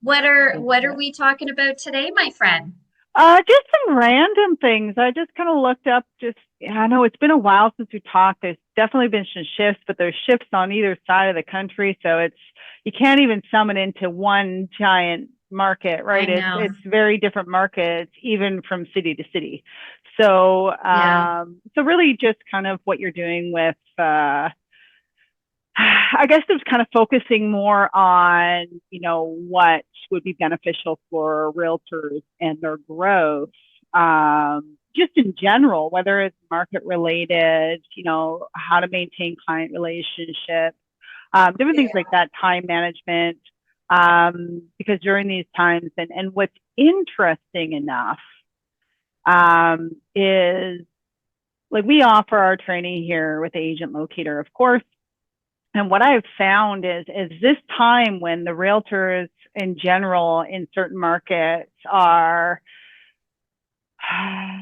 What are we talking about today, my friend? Just some random things. I just kind of looked up I know it's been a while since we talked. There's definitely been some shifts, but there's shifts on either side of the country. So you can't even sum it into one giant market, I right? It's, know. it's very different markets, even from city to city. So, Yeah. so really just kind of what you're doing with, I guess it's kind of focusing more on, what would be beneficial for realtors and their growth. Just in general, whether it's market related, how to maintain client relationships, different things like that, time management. Because during these times, and what's interesting enough is like we offer our training here with the Agent Locator, of course, and what I've found is this time when the realtors in general in certain markets are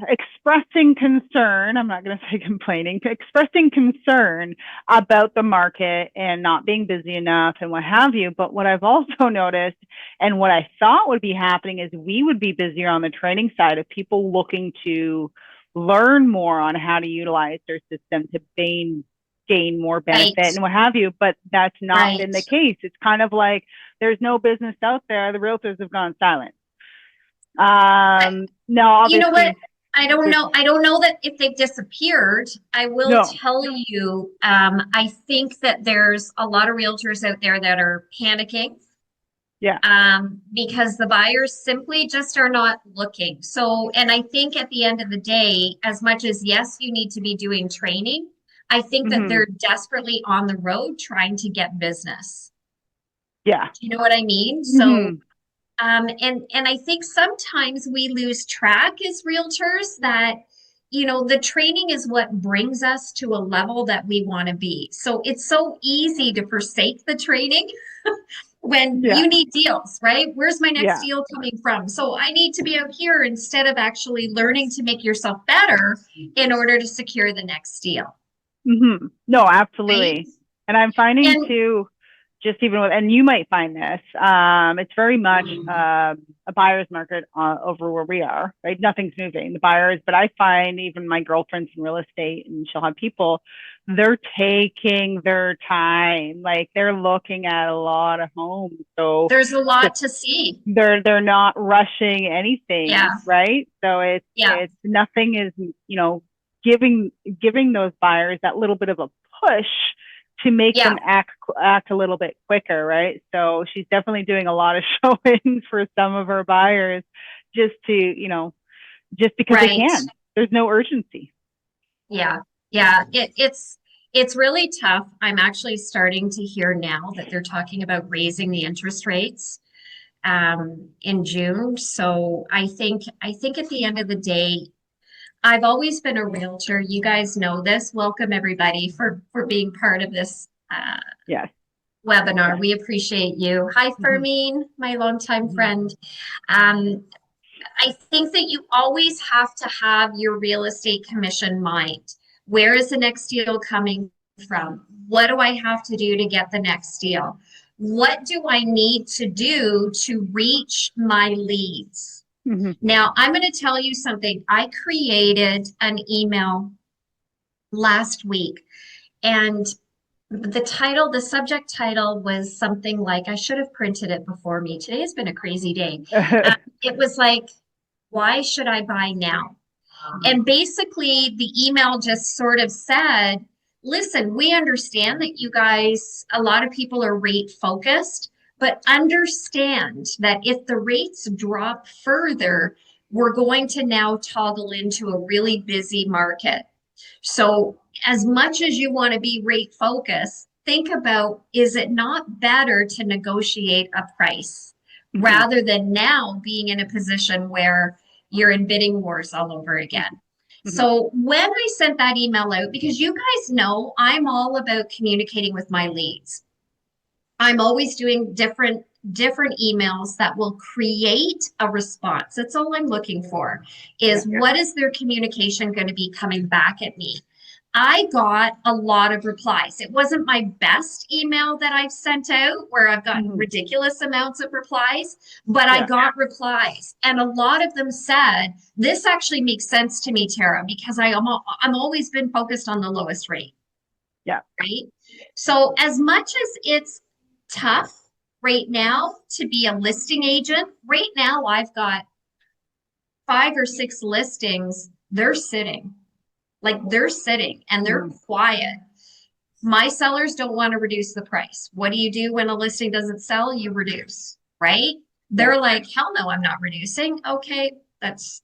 expressing concern, I'm not going to say complaining, expressing concern about the market and not being busy enough and what have you. But what I've also noticed and what I thought would be happening is we would be busier on the training side of people looking to learn more on how to utilize their system to gain more benefit Right. and what have you. But that's not been Right. the case. It's kind of like there's no business out there. The realtors have gone silent. I, Now, you know what? obviously, I don't there's know. I don't know that if they've disappeared. I will no, tell you, I think that there's a lot of realtors out there that are panicking yeah, because the buyers simply just are not looking. So, and I think at the end of the day, as much as yes, you need to be doing training, I think that hmm they're desperately on the road trying to get business. yeah, Do you know what I mean? So, hmm and I think sometimes we lose track as realtors that, the training is what brings us to a level that we want to be. So it's so easy to forsake the training when yeah, you need deals, right? Where's my next yeah. deal coming from? So I need to be out here instead of actually learning to make yourself better in order to secure the next deal, No, right? absolutely. And I'm finding And too, just even with, and you might find this, it's very much a buyer's market over where we are, right? Nothing's moving. The buyers, but I find even my girlfriends in real estate, and she'll have people, they're taking their time, like they're looking at a lot of homes. So there's a the, lot to see. they're not rushing Yeah, anything, right? So yeah, it's nothing is, you know, giving those buyers that little bit of a push to make yeah, them act a little bit quicker, right? So she's definitely doing a lot of showings for some of her buyers just to, just because they right. can. There's no urgency. Yeah, yeah. It's really tough. I'm actually starting to hear now that they're talking about raising the interest rates in June. So I think at the end of the day, I've always been a realtor. You guys know this. Welcome everybody for being part of this Yes, webinar. yes. We appreciate you. Hi, Mm-hmm, Fermine, my longtime mm-hmm. friend. Um, I think that you always have to have your real estate commission mind. Where is the next deal coming from? What do I have to do to get the next deal? What do I need to do to reach my leads? Mm-hmm. Now, I'm going to tell you something. I created an email last week, and the subject title was something like, I should have printed it before me. Today has been a crazy day. It was like, why should I buy now? And basically, the email just sort of said, listen, we understand that you guys, a lot of people are rate focused, but understand that if the rates drop further, we're going to now toggle into a really busy market. So, as much as you want to be rate focused, think about, is it not better to negotiate a price Mm-hmm. rather than now being in a position where you're in bidding wars all over again? Mm-hmm. So when I sent that email out, because you guys know I'm all about communicating with my leads. I'm always doing different emails that will create a response. That's all I'm looking for Yeah. is what is their communication going to be coming back at me? I got a lot of replies. It wasn't my best email that I've sent out where I've gotten Mm-hmm. ridiculous amounts of replies, but I Yeah. got replies. And a lot of them said, this actually makes sense to me, Tara, because I'm always been focused on the lowest rate, Yeah. right? So as much as it's tough right now to be a listing agent, right now I've got 5 or 6 listings. They're sitting and they're Mm-hmm. quiet. My sellers don't want to reduce the price. What do you do when a listing doesn't sell? You reduce, right? Yeah. They're like, hell no, I'm not reducing. Okay, that's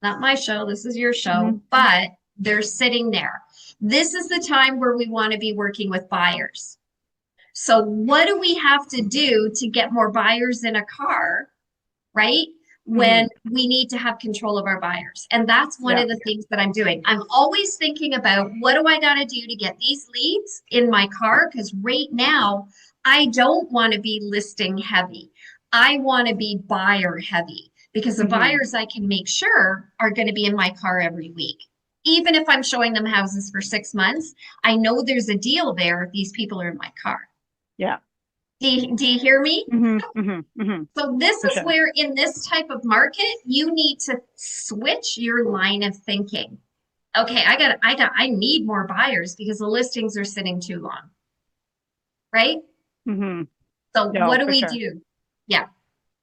not my show. This is your Mm-hmm. show, but they're sitting there. This is the time where we want to be working with buyers. So, what do we have to do to get more buyers in a car, right? Mm-hmm. When we need to have control of our buyers. And that's one Yeah. of the things that I'm doing. I'm always thinking about what do I got to do to get these leads in my car? Because right now, I don't want to be listing heavy. I want to be buyer heavy because the Mm-hmm. buyers I can make sure are going to be in my car every week. Even if I'm showing them houses for 6 months, I know there's a deal there if these people are in my car. Yeah. Do you hear me? Mm-hmm. Mm-hmm. Mm-hmm. So this For is sure. where in this type of market, you need to switch your line of thinking. Okay, I need more buyers because the listings are sitting too long, right? Mm-hmm. So No, what do for we sure. do? Yeah,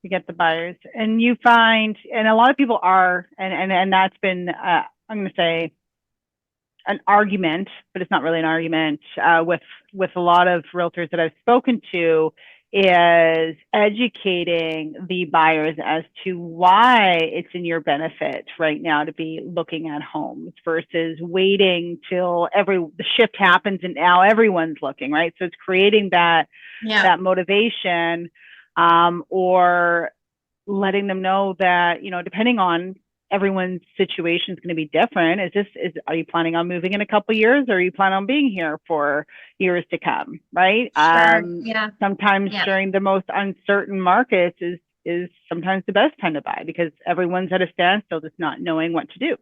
To get the buyers, and you find, and a lot of people are, and that's been, I'm going to say, an argument, but it's not really an argument, with a lot of realtors that I've spoken to, is educating the buyers as to why it's in your benefit right now to be looking at homes versus waiting till the shift happens and now everyone's looking, right? So it's creating that yeah, motivation, or letting them know that, depending on everyone's situation is going to be different. Are you planning on moving in a couple of years, or are you planning on being here for years to come? Right. sure, yeah, Sometimes yeah, during the most uncertain markets is sometimes the best time to buy because everyone's at a standstill, just not knowing what to do.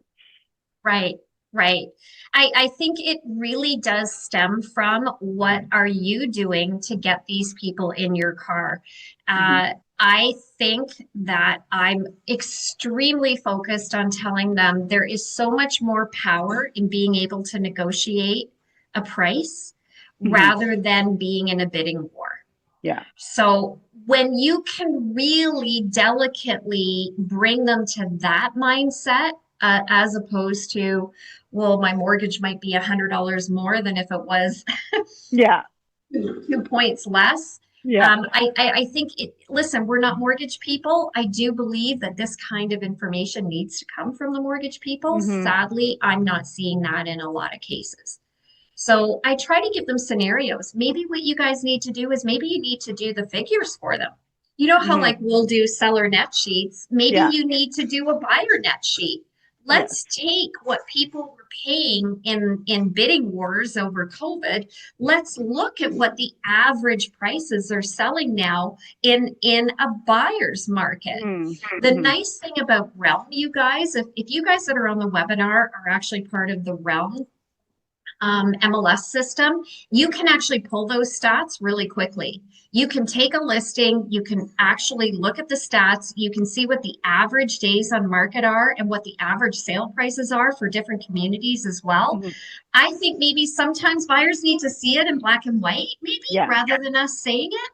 right, right. I think it really does stem from what are you doing to get these people in your car? Mm-hmm. I think that I'm extremely focused on telling them there is so much more power in being able to negotiate a price Mm-hmm. rather than being in a bidding war. Yeah. So when you can really delicately bring them to that mindset, as opposed to, well, my mortgage might be $100 more than if it was Yeah. 2 points less. Yeah. I think listen, we're not mortgage people. I do believe that this kind of information needs to come from the mortgage people. Mm-hmm. Sadly, I'm not seeing that in a lot of cases. So I try to give them scenarios. Maybe what you guys need to do is maybe you need to do the figures for them. You know how Mm-hmm. like we'll do seller net sheets? Maybe Yeah. you need to do a buyer net sheet. Yes. Let's take what people were paying in bidding wars over COVID. Let's look at what the average prices are selling now in a buyer's market. The Mm-hmm. nice thing about Realm, you guys, if you guys that are on the webinar are actually part of the Realm MLS system, you can actually pull those stats really quickly. You can take a listing, you can actually look at the stats, you can see what the average days on market are and what the average sale prices are for different communities as well. Mm-hmm. I think maybe sometimes buyers need to see it in black and white, maybe Yeah. rather than us saying it.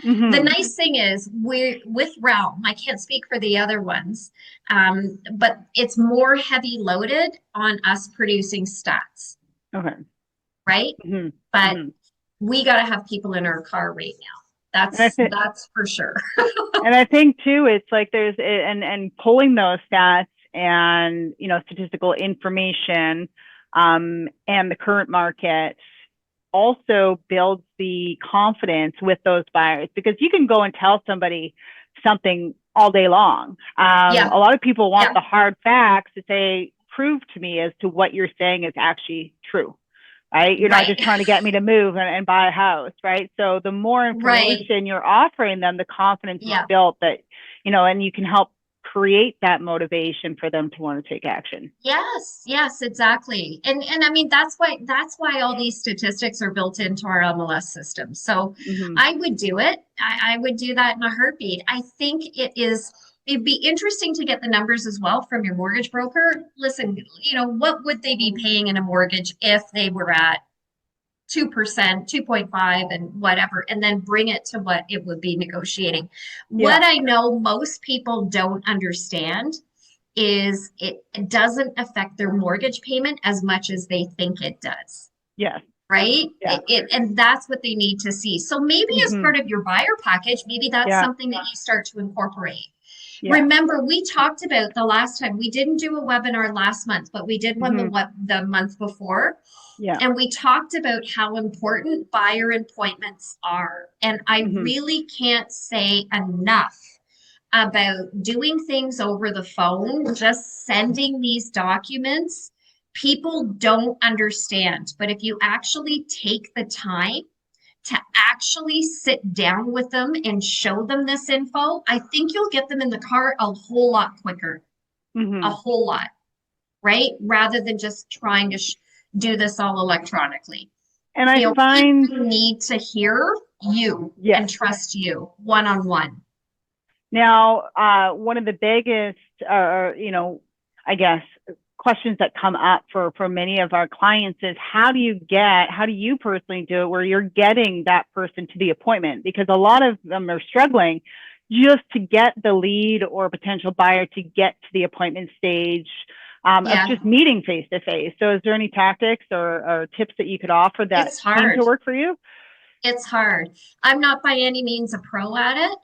The Mm-hmm. nice thing is we're with Realm. I can't speak for the other ones, but it's more heavy loaded on us producing stats, Okay. right? Mm-hmm. But Mm-hmm. we got to have people in our car right now. That's for sure. And I think too, it's like and pulling those stats and statistical information, and the current market also builds the confidence with those buyers, because you can go and tell somebody something all day long. Yeah. A lot of people want Yeah. the hard facts to say, prove to me as to what you're saying is actually true. Right? You're not Right. just trying to get me to move and buy a house, right? So the more Right. information you're offering them, the confidence is Yeah. built that, and you can help create that motivation for them to want to take action. Yes, exactly. And I mean that's why all these statistics are built into our MLS system. So Mm-hmm. I would do it. I would do that in a heartbeat. I think it'd be interesting to get the numbers as well from your mortgage broker. Listen, what would they be paying in a mortgage if they were at 2%, 2.5 and whatever, and then bring it to what it would be negotiating. Yeah. What I know most people don't understand is it doesn't affect their mortgage payment as much as they think it does, Yes. right? Yeah. And that's what they need to see. So maybe as Mm-hmm. part of your buyer package, maybe that's Yeah. something that you start to incorporate. Yeah. Remember, we talked about the last time, we didn't do a webinar last month, but we did one the month before. Yeah. And we talked about how important buyer appointments are. And I really can't say enough about doing things over the phone, just sending these documents. People don't understand. But if you actually take the time to actually sit down with them and show them this info, I think you'll get them in the car a whole lot quicker, a whole lot, right? Rather than just trying to do this all electronically. And I find people need to hear you and trust you one on one. Now, one of the biggest, I guess, questions that come up for many of our clients is how do you personally do it where you're getting that person to the appointment? Because a lot of them are struggling just to get the lead or potential buyer to get to the appointment stage of just meeting face to face. So is there any tactics or tips that you could offer that seem to work for you? It's hard. I'm not by any means a pro at it.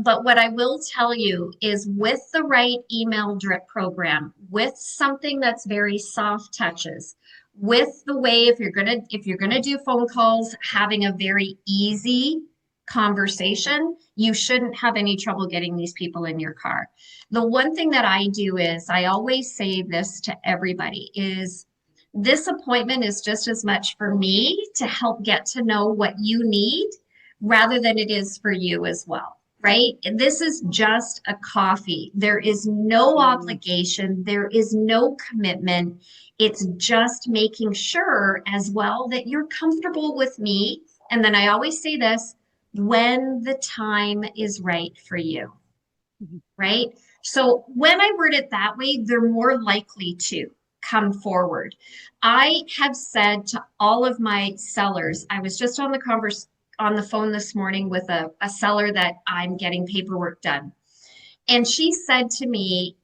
But what I will tell you is with the right email drip program, with something that's very soft touches, with the way if you're gonna do phone calls, having a very easy conversation, you shouldn't have any trouble getting these people in your car. The one thing that I do is I always say this to everybody is this appointment is just as much for me to help get to know what you need rather than it is for you as well. Right? This is just a coffee. There is no obligation. There is no commitment. It's just making sure as well that you're comfortable with me. And then I always say this, when the time is right for you. Right? So when I word it that way, they're more likely to come forward. I have said to all of my sellers, I was just on the phone this morning with a seller that I'm getting paperwork done. And she said to me,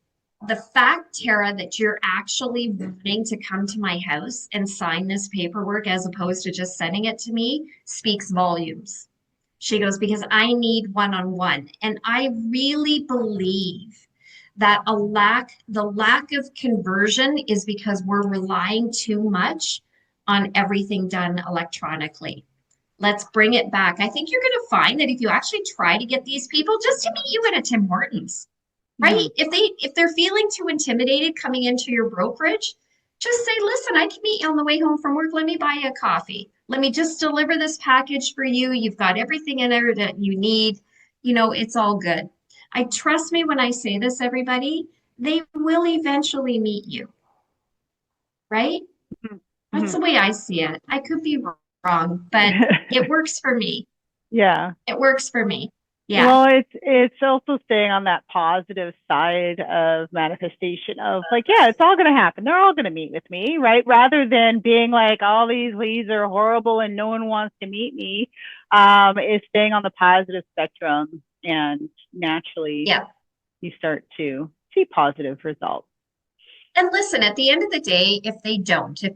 the fact, Tara, that you're actually wanting to come to my house and sign this paperwork as opposed to just sending it to me speaks volumes. She goes, because I need one-on-one. And I really believe that the lack of conversion is because we're relying too much on everything done electronically. Let's bring it back. I think you're going to find that if you actually try to get these people just to meet you at a Tim Hortons, right? If they're feeling too intimidated coming into your brokerage, just say, listen, I can meet you on the way home from work. Let me buy you a coffee. Let me just deliver this package for you. You've got everything in there that you need. It's all good. I trust me when I say this, everybody, they will eventually meet you, right? That's the way I see it. I could be wrong, but it works for me. Yeah. It works for me. Yeah. Well, it's also staying on that positive side of manifestation of like, yeah, it's all going to happen. They're all going to meet with me, right? Rather than being like, all these leads are horrible and no one wants to meet me, is staying on the positive spectrum, and naturally you start to see positive results. And listen, at the end of the day, if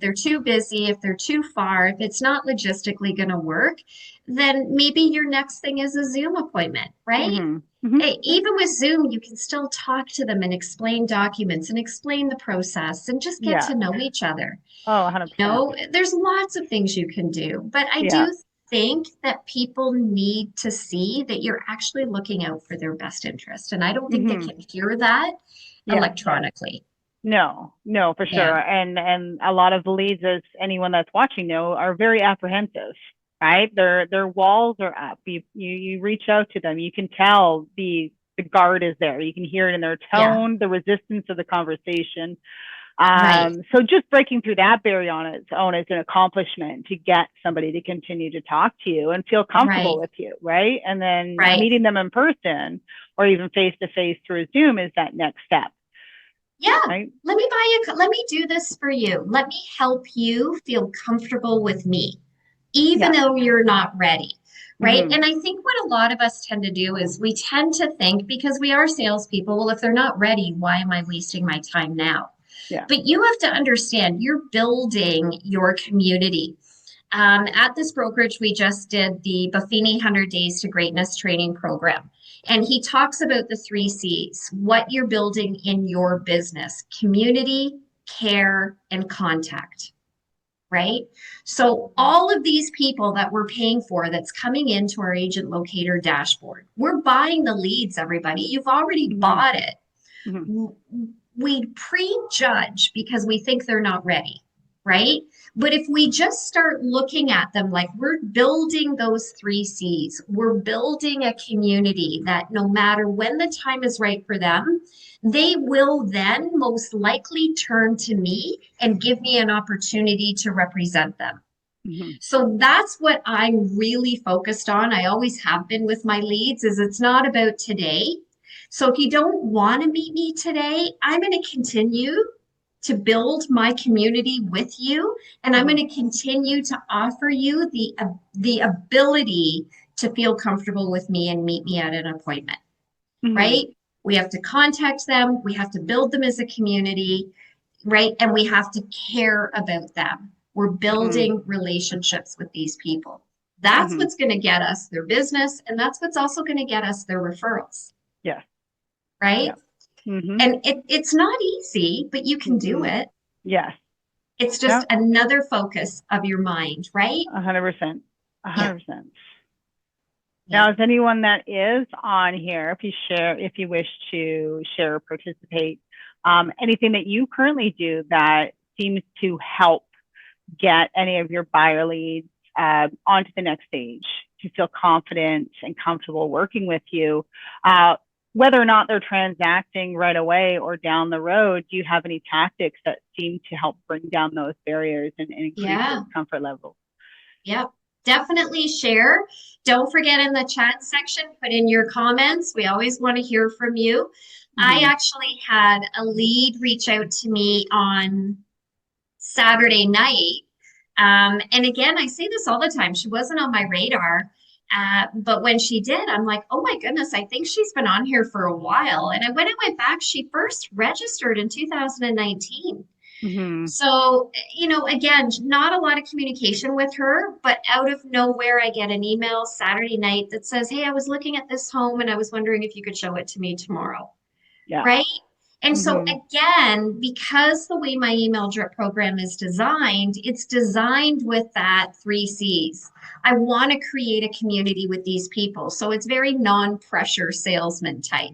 they're too busy, if they're too far, if it's not logistically going to work, then maybe your next thing is a Zoom appointment, right? Hey, even with Zoom, you can still talk to them and explain documents and explain the process and just get to know each other. Oh, 100%. There's lots of things you can do, but I do think that people need to see that you're actually looking out for their best interest. And I don't think they can hear that electronically. No, for sure. And a lot of the leads, as anyone that's watching know, are very apprehensive, right? Their walls are up. You reach out to them. You can tell the the guard is there. You can hear it in their tone, the resistance of the conversation. Right. So just breaking through that barrier on its own is an accomplishment to get somebody to continue to talk to you and feel comfortable Right. with you, right? And then Right. meeting them in person or even face to face through Zoom is that next step, Yeah. right? Let me do this for you. Let me help you feel comfortable with me, even Yeah. though you're not ready. Right. Mm-hmm. And I think what a lot of us tend to do is we tend to think, because we are salespeople, well, if they're not ready, why am I wasting my time now? Yeah. But you have to understand you're building your community. At this brokerage, we just did the Buffini 100 Days to Greatness training program. And he talks about the 3 C's, what you're building in your business: community, care, and contact, right? So all of these people that we're paying for that's coming into our agent locator dashboard, we're buying the leads, everybody. You've already Mm-hmm. bought it. Mm-hmm. We prejudge because we think they're not ready, right? But if we just start looking at them like we're building those 3 C's, we're building a community that no matter when the time is right for them, they will then most likely turn to me and give me an opportunity to represent them. Mm-hmm. So that's what I'm really focused on. I always have been with my leads, is it's not about today. So if you don't want to meet me today, I'm going to continue to build my community with you, and I'm going to continue to offer you the ability to feel comfortable with me and meet me at an appointment, Mm-hmm. right? We have to contact them, we have to build them as a community, right? And we have to care about them. We're building relationships with these people. That's Mm-hmm. what's going to get us their business, and that's what's also going to get us their referrals, Yeah. right? Yeah. Mm-hmm. And it's not easy, but you can do it. Yes. It's just another focus of your mind, right? 100%. Yeah. 100%. Yeah. Now, is anyone that is on here, if you wish to share or participate, anything that you currently do that seems to help get any of your buyer leads onto the next stage, to feel confident and comfortable working with you, whether or not they're transacting right away or down the road? Do you have any tactics that seem to help bring down those barriers and increase those comfort levels? Yep. Definitely share. Don't forget, in the chat section, put in your comments. We always want to hear from you. I actually had a lead reach out to me on Saturday night. And again, I say this all the time. She wasn't on my radar. But when she did, I'm like, oh my goodness, I think she's been on here for a while. And when I went back, she first registered in 2019. So, again, not a lot of communication with her, but out of nowhere, I get an email Saturday night that says, hey, I was looking at this home and I was wondering if you could show it to me tomorrow. Yeah. Right. And so again, because the way my email drip program is designed, it's designed with that 3 C's. I want to create a community with these people. So it's very non-pressure salesman type,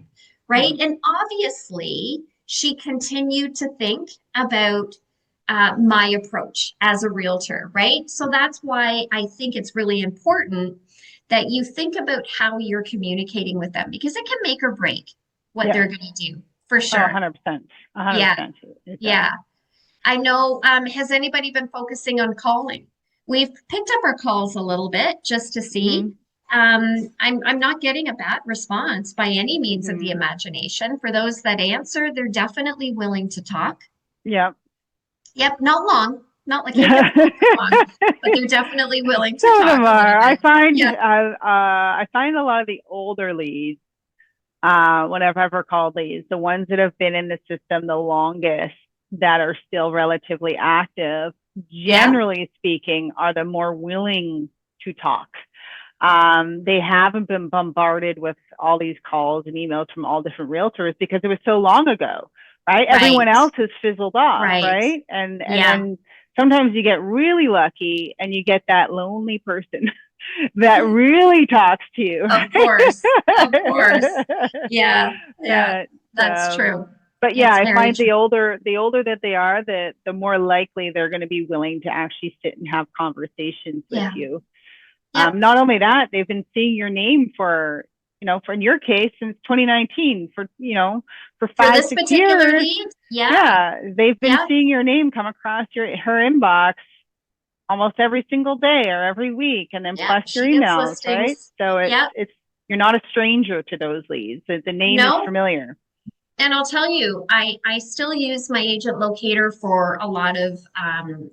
right? And obviously, she continued to think about my approach as a realtor, right? So that's why I think it's really important that you think about how you're communicating with them, because it can make or break what they're going to do, for sure. 100%. 100%. Yeah. I know. Has anybody been focusing on calling? We've picked up our calls a little bit just to see. I'm not getting a bad response by any means of the imagination. For those that answer, they're definitely willing to talk. Yep. Yep. Not long. Not like long, but they're definitely willing to Some talk. of them are. I find a lot of the older leads, whenever I've ever called leads, the ones that have been in the system the longest, that are still relatively active, generally speaking, are the more willing to talk. They haven't been bombarded with all these calls and emails from all different realtors because it was so long ago, right? Everyone else has fizzled off, right? And then sometimes you get really lucky and you get that lonely person that really talks to you. Of course. Yeah. That's true. But yeah, I find the older that they are, the more likely they're going to be willing to actually sit and have conversations with you. Not only that, they've been seeing your name for for in your case, since 2019, for For five, this six particular years, lead, yeah, yeah, they've been yep, seeing your name come across her inbox almost every single day or every week, and then yep, plus your she gets emails, right? listings. So Yep. it's you're not a stranger to those leads. The name is No, familiar. and I'll tell you, I still use my agent locator for a lot of,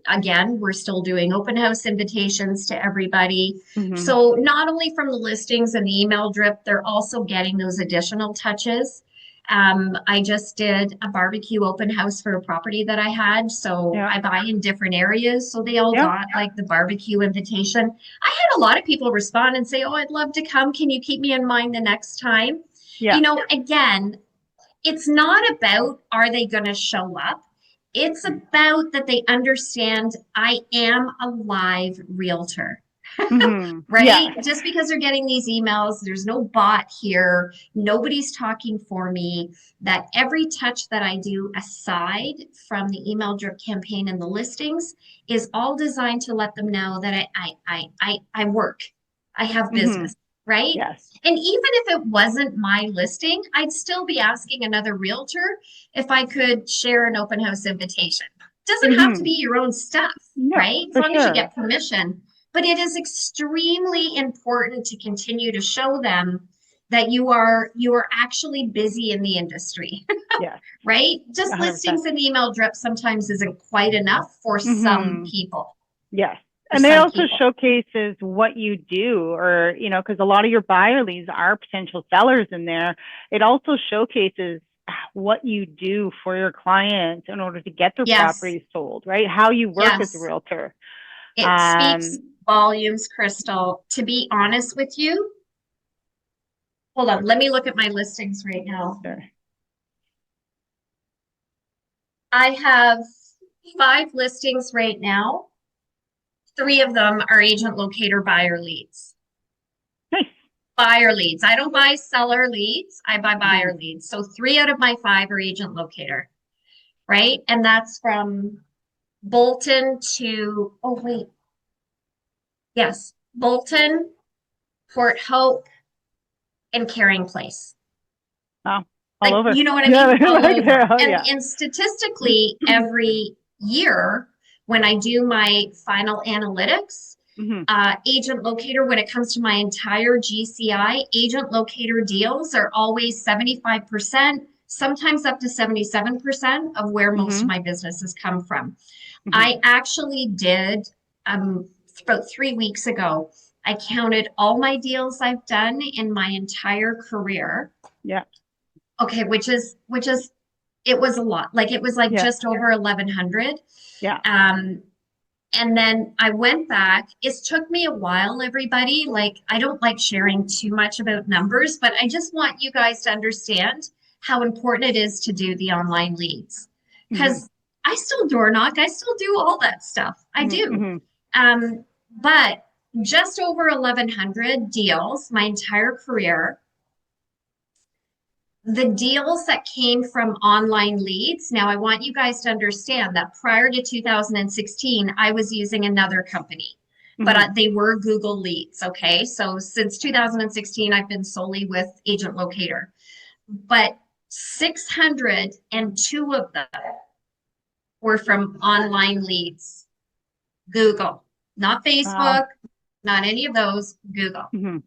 again, we're still doing open house invitations to everybody. Mm-hmm. So not only from the listings and the email drip, they're also getting those additional touches. I just did a barbecue open house for a property that I had. So Yeah. I buy in different areas. So they all Yeah. got like the barbecue invitation. I had a lot of people respond and say, "Oh, I'd love to come. Can you keep me in mind the next time?" Yeah. Again, it's not about are they going to show up? It's about that they understand I am a live realtor, Mm-hmm. right? Yes. Just because they're getting these emails, there's no bot here. Nobody's talking for me. That every touch that I do aside from the email drip campaign and the listings is all designed to let them know that I work. I have Mm-hmm. business, right? Yes. And even if it wasn't my listing, I'd still be asking another realtor if I could share an open house invitation. It doesn't have to Mm-hmm. be your own stuff, No, right? As for long as you sure. get permission. But it is extremely important to continue to show them that you are actually busy in the industry, Yes. right? Just 100%. listings and email drip sometimes isn't quite enough for some Mm-hmm. people. Yes. For And they some also people. showcases what you do, or, because a lot of your buyer leads are potential sellers in there. It also showcases what you do for your clients in order to get their Yes, properties sold, right? How you work as a yes. realtor. It speaks Um, volumes, Crystal. To be honest with you, hold on, let me look at my listings right now. sure. I have 5 listings right now. 3 of them are agent locator buyer leads. Nice. Buyer leads. I don't buy seller leads, I buy Mm-hmm. buyer leads. So 3 out of my 5 are agent locator, right? And that's from Bolton to, oh, wait. Yes, Bolton, Port Hope, and Caring Place. Oh, all Like, over. you know what I Yeah, mean? All like over. there. Oh, And yeah. and statistically, every year when I do my final analytics, Mm-hmm. agent locator, when it comes to my entire GCI, agent locator deals are always 75%, sometimes up to 77% of where most Mm-hmm. of my businesses come from. Mm-hmm. I actually did about 3 weeks ago. I counted all my deals I've done in my entire career. Yeah. Okay, which is it was a lot. Like it was like Yeah. just over 1100. Yeah. Um and then I went back. It took me a while, everybody. Like I don't like sharing too much about numbers, but I just want you guys to understand how important it is to do the online leads. Mm-hmm. Because I still door knock, I still do all that stuff. I do. Mm-hmm. But just over 1100 deals my entire career. The deals that came from online leads. Now, I want you guys to understand that prior to 2016, I was using another company, but Mm-hmm. they were Google leads. Okay. So since 2016, I've been solely with Agent Locator, but 602 of them were from online leads, Google, not Wow. Facebook, not any of those, Google. Mm-hmm.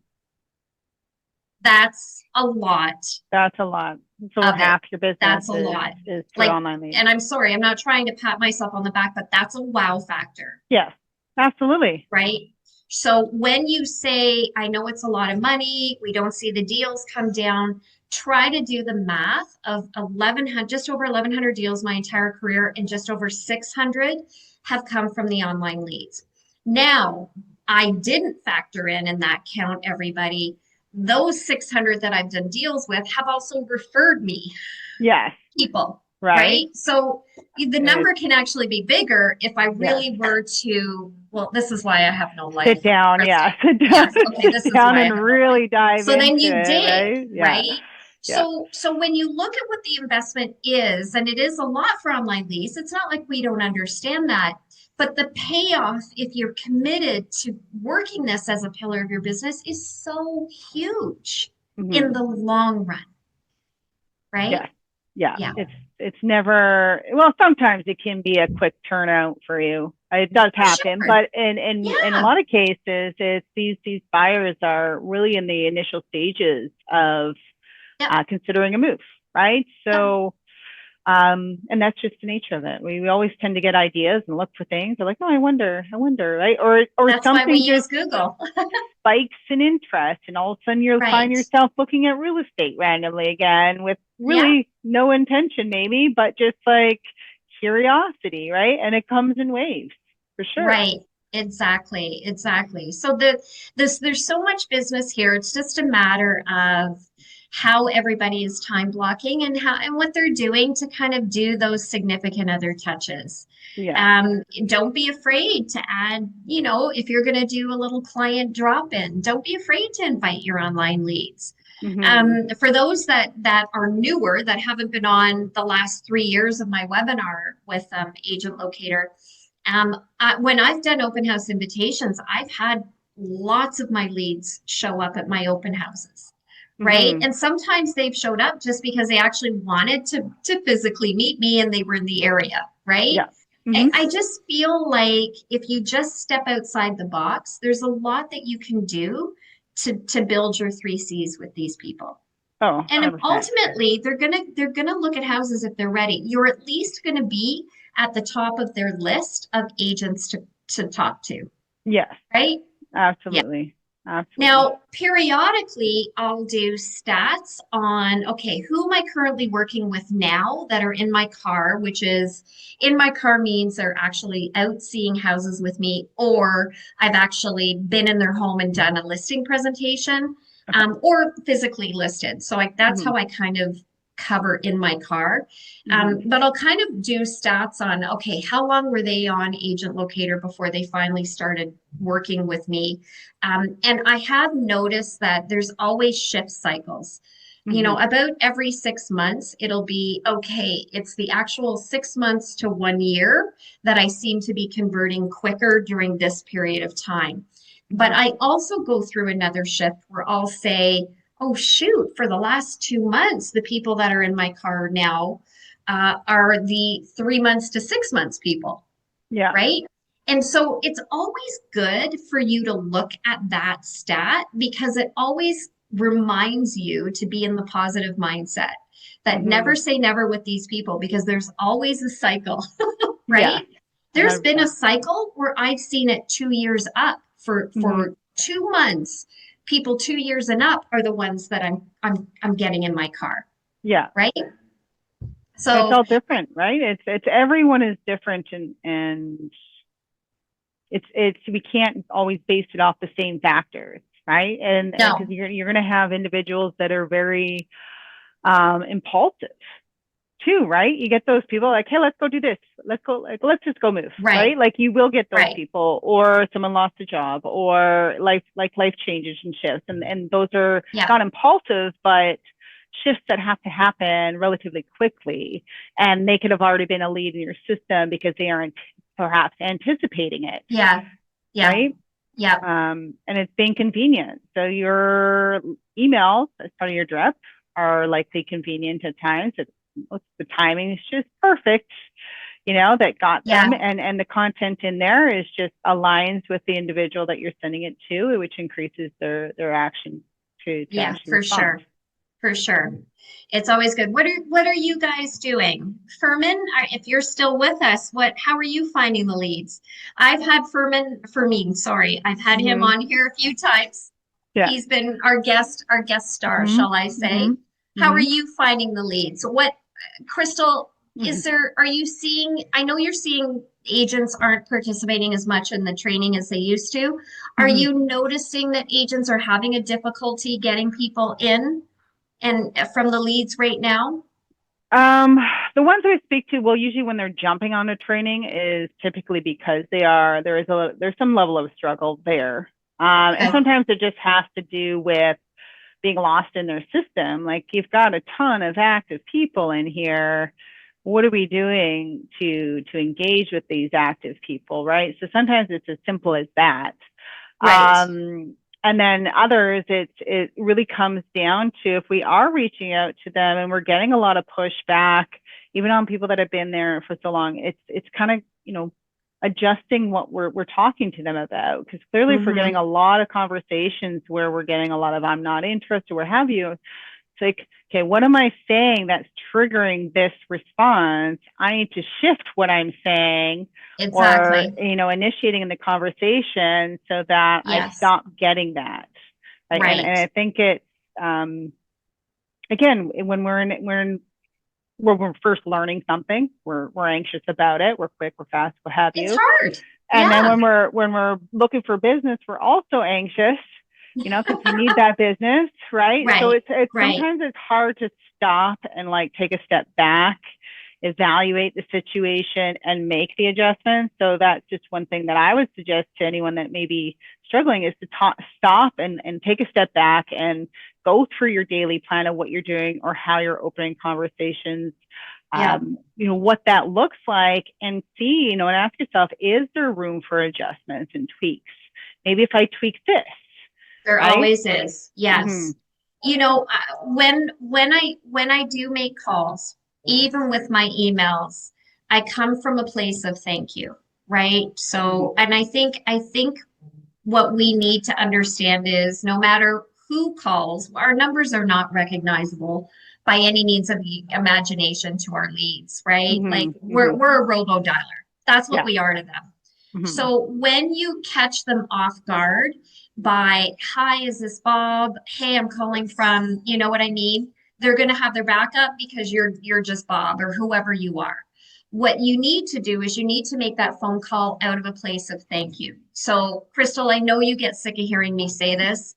That's a lot That's a lot. So of it. half your business That's a lot. is through Like, online leads. and I'm sorry, I'm not trying to pat myself on the back, but that's a wow factor, Yes, absolutely. right? So when you say, I know it's a lot of money, we don't see the deals come down, try to do the math of 1100, just over 1100 deals my entire career, and just over 600 have come from the online leads. Now, I didn't factor in that count, everybody. Those 600 that I've done deals with have also referred me Yes, people, right. right? So the It's, number can actually be bigger if I yes. really were to, well, this is why I have no Sit life, down, yeah. Crystal. Sit down, Yes, okay, this sit is down why I and have no life. really dive So then into you it, dig, right? Yeah, right? yeah. So when you look at what the investment is, and it is a lot for online leads, it's not like we don't understand that. But the payoff, if you're committed to working this as a pillar of your business, is so huge. in Mm-hmm. the long run, right? Yes. Yeah. Yeah. It's never, well, sometimes it can be a quick turnout for you. It does For happen, sure. but in a Yeah. lot of cases, it's these buyers are really in the initial stages of Yep. considering a move, right? Yep. So, and that's just the nature of it. We always tend to get ideas and look for things. They're like, oh, I wonder, right? Or That's why we something use just Google. spikes in interest, and all of a sudden you'll find Right. yourself looking at real estate randomly again with Yeah. really no intention, maybe, but just like curiosity, right? And it comes in waves for sure. Right. Exactly. Exactly. So there's so much business here. It's just a matter of how everybody is time blocking and how and what they're doing to kind of do those significant other touches. Yeah. Don't be afraid to add, if you're going to do a little client drop in, don't be afraid to invite your online leads. Mm-hmm. For those that are newer, that haven't been on the last 3 years of my webinar with Agent Locator, when I've done open house invitations, I've had lots of my leads show up at my open houses, right? Mm-hmm. And sometimes they've showed up just because they actually wanted to physically meet me and they were in the area, right? Yeah. I, Mm-hmm. I just feel like if you just step outside the box, there's a lot that you can do to build your 3Cs with these people. Oh, And 100%. ultimately, they're gonna look at houses if they're ready. You're at least gonna be at the top of their list of agents to talk to, Yes, right? Yeah. absolutely. Absolutely. Now, periodically, I'll do stats on, okay, who am I currently working with now that are in my car, which is in my car means they're actually out seeing houses with me, or I've actually been in their home and done a listing presentation, Okay. or physically listed. So that's Mm-hmm. how I kind of cover in my car. Mm-hmm. But I'll kind of do stats on, okay, how long were they on Agent Locator before they finally started working with me? And I have noticed that there's always shift cycles. Mm-hmm. About every 6 months, it'll be okay. It's the actual 6 months to 1 year that I seem to be converting quicker during this period of time. But Okay. I also go through another shift where I'll say, oh, shoot, for the last 2 months, the people that are in my car now are the 3 months to 6 months people, Yeah. right? And so it's always good for you to look at that stat because it always reminds you to be in the positive mindset that Mm-hmm. never say never with these people because there's always a cycle, Yeah. right? There's been a 100%. cycle where I've seen it 2 years up Mm-hmm. for 2 months. People 2 years and up are the ones that I'm getting in my car, Yeah. right? And it's So all different, right? It's everyone is different, and it's we can't always base it off the same factors, right? And because no, you're going to have individuals that are very impulsive too, right? You get those people like, hey, let's go do this. Let's go, like, let's just go move, right, right? Like you will get those right. people, or someone lost a job, or life changes and shifts, and those are Yeah, not impulsive, but shifts that have to happen relatively quickly, and they could have already been a lead in your system because they aren't perhaps anticipating it, yeah, yeah, right? yeah, And it's being convenient. So your emails as part of your drip are likely convenient at times. The timing is just perfect, that got them. yeah. And the content in there is just aligns with the individual that you're sending it to, which increases their action to Yeah, actually for respond. sure. For sure. It's always good. What are you guys doing? Furman, if you're still with us, how are you finding the leads? I've had Fermin, sorry. I've had him Mm-hmm. on here a few times. Yeah. He's been our guest star, Mm-hmm. shall I say. Mm-hmm. How are Mm-hmm. you finding the leads? Crystal, Mm-hmm. are you seeing, I know you're seeing agents aren't participating as much in the training as they used to. Are Mm-hmm. you noticing that agents are having a difficulty getting people in and from the leads right now? Um, the ones I speak to, well, usually when they're jumping on a training is typically because there's some level of struggle there. And Okay. sometimes it just has to do with being lost in their system. Like you've got a ton of active people in here. What are we doing to engage with these active people, right? So sometimes it's as simple as that. Right. Um, And then others, it really comes down to if we are reaching out to them and we're getting a lot of pushback, even on people that have been there for so long, it's kind of, adjusting what we're talking to them about. Because clearly if we're getting a lot of conversations where we're getting a lot of I'm not interested, what have you, it's like, okay, what am I saying that's triggering this response? I need to shift what I'm saying or, initiating the conversation so that I stop getting that. Right. And I think it's, again, when we're first learning something, we're anxious about it. We're quick, we're fast, what have you. It's hard. And then when we're looking for business, we're also anxious, because we need that business, right? So it's sometimes it's hard to stop and like take a step back, evaluate the situation and make the adjustments. So that's just one thing that I would suggest to anyone that may be struggling is to stop and take a step back and go through your daily plan of what you're doing or how you're opening conversations, what that looks like, and see, and ask yourself, is there room for adjustments and tweaks? Maybe if I tweak this. There always is. Yes. When I do make calls, even with my emails, I come from a place of thank you, right? So, and I think what we need to understand is no matter who calls, our numbers are not recognizable by any means of the imagination to our leads, right? Like we're a robo dialer. That's what we are to them. So when you catch them off guard by, hi, is this Bob? Hey, I'm calling from, you know what I mean? They're going to have their backup because you're just Bob or whoever you are. What you need to do is you need to make that phone call out of a place of thank you. So, Crystal, I know you get sick of hearing me say this,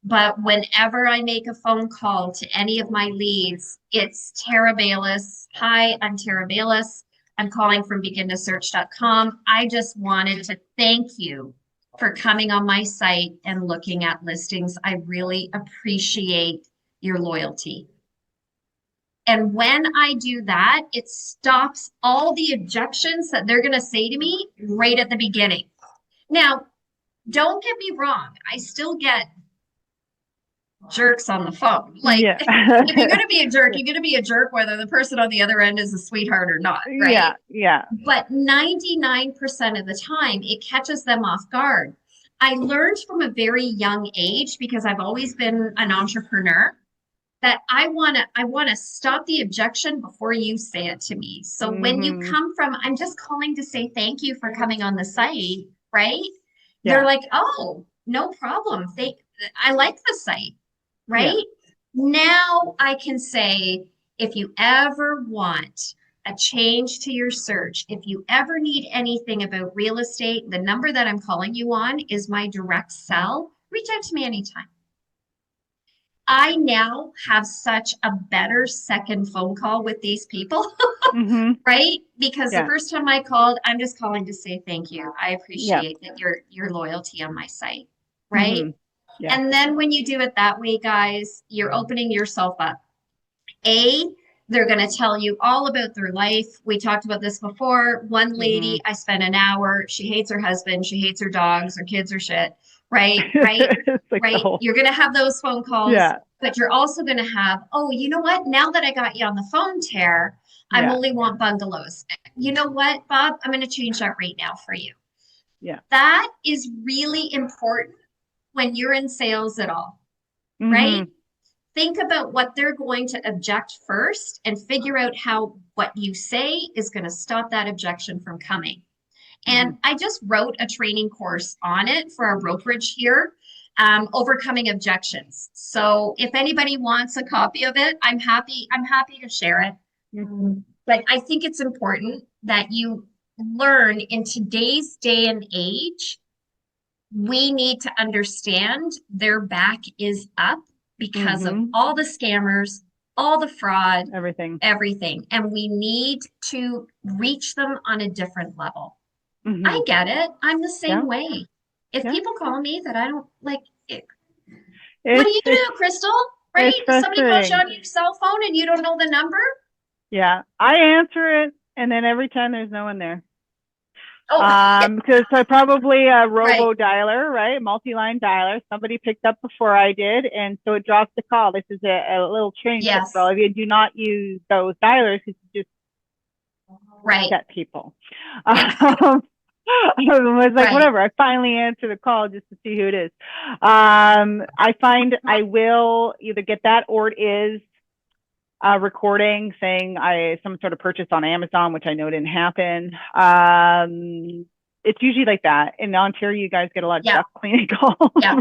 but whenever I make a phone call to any of my leads, it's Tara Baylis. Hi, I'm Tara Baylis. I'm calling from begintosearch.com. I just wanted to thank you for coming on my site and looking at listings. I really appreciate your loyalty. And when I do that, it stops all the objections that they're going to say to me right at the beginning. Now, don't get me wrong. I still get jerks on the phone. Like, if you're going to be a jerk, you're going to be a jerk whether the person on the other end is a sweetheart or not, right? Yeah. But 99% of the time, it catches them off guard. I learned from a very young age, because I've always been an entrepreneur, that I want to stop the objection before you say it to me. So when you come from, I'm just calling to say thank you for coming on the site, right? They're like, oh, no problem. I like the site, right? Now I can say, if you ever want a change to your search, if you ever need anything about real estate, the number that I'm calling you on is my direct cell. Reach out to me anytime. I now have such a better second phone call with these people, right? Because the first time I called, I'm just calling to say thank you. I appreciate that your loyalty on my site, right? And then when you do it that way, guys, you're opening yourself up. They're going to tell you all about their life. We talked about this before. One lady, I spent an hour. She hates her husband. She hates her dogs. Her kids are shit. Right. Right. You're going to have those phone calls, but you're also going to have, oh, you know what? Now that I got you on the phone, Tara, I only want bungalows. You know what, Bob? I'm going to change that right now for you. That is really important when you're in sales at all, right? Think about what they're going to object first and figure out how what you say is going to stop that objection from coming. And I just wrote a training course on it for our brokerage here, overcoming objections. So if anybody wants a copy of it, I'm happy to share it. But I think it's important that you learn in today's day and age, we need to understand their back is up because of all the scammers, all the fraud, everything. And we need to reach them on a different level. I get it. I'm the same way. If people call me that I don't like it, what do you do, Crystal? Right? Somebody calls you on your cell phone and you don't know the number? I answer it, and then every time there's no one there. Oh, Because I probably a right. robo dialer, right? Multi-line dialer. Somebody picked up before I did, and so it drops the call. This is a little training tip for all Yes. of you. Do not use those dialers because you just Right. upset people. I was like, Right. whatever. I finally answer the call just to see who it is. I find I will either get that or it is a recording saying some sort of purchase on Amazon, which I know didn't happen. It's usually like that. In Ontario, you guys get a lot of Yeah. duck cleaning calls. Yeah.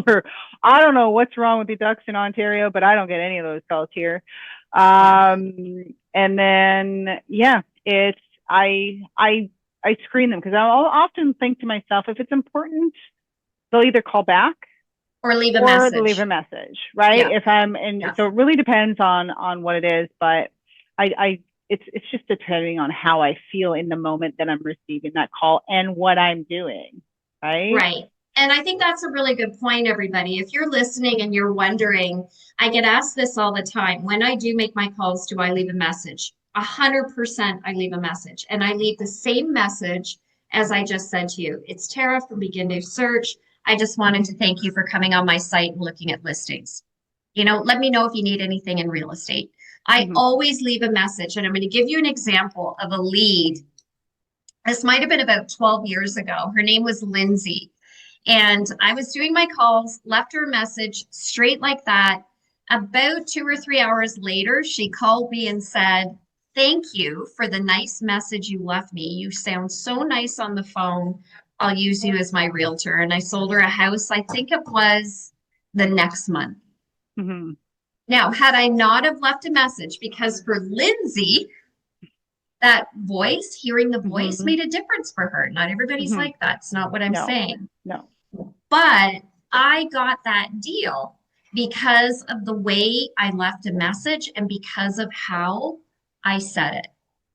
I don't know what's wrong with the ducks in Ontario, but I don't get any of those calls here. Yeah. And then yeah, it's I screen them because I'll often think to myself, if it's important, they'll either call back Or leave a or leave a message. message, right? Yeah. If I'm and Yeah. so it really depends on what it is, but I it's just depending on how I feel in the moment that I'm receiving that call and what I'm doing, right? Right. And I think that's a really good point, everybody. If you're listening and you're wondering, I get asked this all the time. When I do make my calls, do I leave a message? 100% I leave a message. And I leave the same message as I just said to you. It's Tara from Begin to Search. I just wanted to thank you for coming on my site and looking at listings. Let me know if you need anything in real estate. I Mm-hmm. always leave a message, and I'm going to give you an example of a lead. This might have been about 12 years ago. Her name was Lindsay. And I was doing my calls, left her a message straight like that. About 2 or 3 hours later, she called me and said, "Thank you for the nice message you left me. You sound so nice on the phone. I'll use you as my realtor." And I sold her a house, I think it was the next month. Mm-hmm. Now, had I not have left a message, because for Lindsay, that voice, hearing the voice Mm-hmm. made a difference for her. Not everybody's Mm-hmm. like that. It's not what I'm No, saying. no. But I got that deal because of the way I left a message and because of how I said it,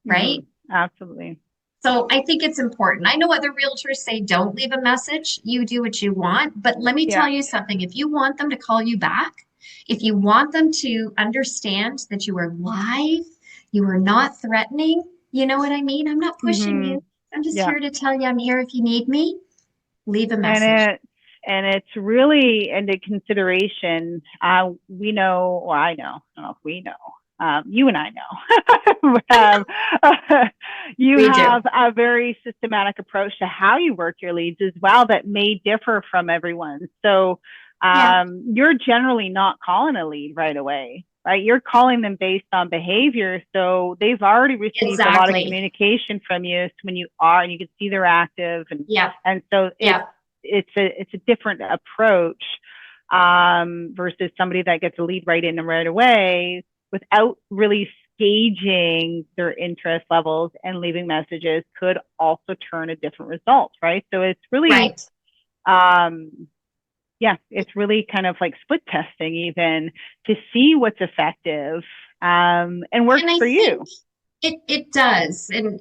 Mm-hmm. right? Absolutely. So I think it's important. I know other realtors say don't leave a message. You do what you want. But let me tell Yeah. you something. If you want them to call you back, if you want them to understand that you are live, you are not threatening, you know what I mean? I'm not pushing Mm-hmm. you. I'm just Yeah. here to tell you I'm here if you need me. Leave a And message. it's really into consideration. We know, or I know, I don't know if we know. You and I know. You We do. have a very systematic approach to how you work your leads as well that may differ from everyone. So Yeah. you're generally not calling a lead right away, right? You're calling them based on behavior. So they've already received a lot of Exactly. communication from you. So when you are, and you can see they're active, Yeah. and so Yeah. it's a different approach versus somebody that gets a lead right in and right away without really gauging their interest levels and leaving messages could also turn a different result, right? So it's really Right. yeah, it's really kind of like split testing even to see what's effective and works And I for think you. it does. And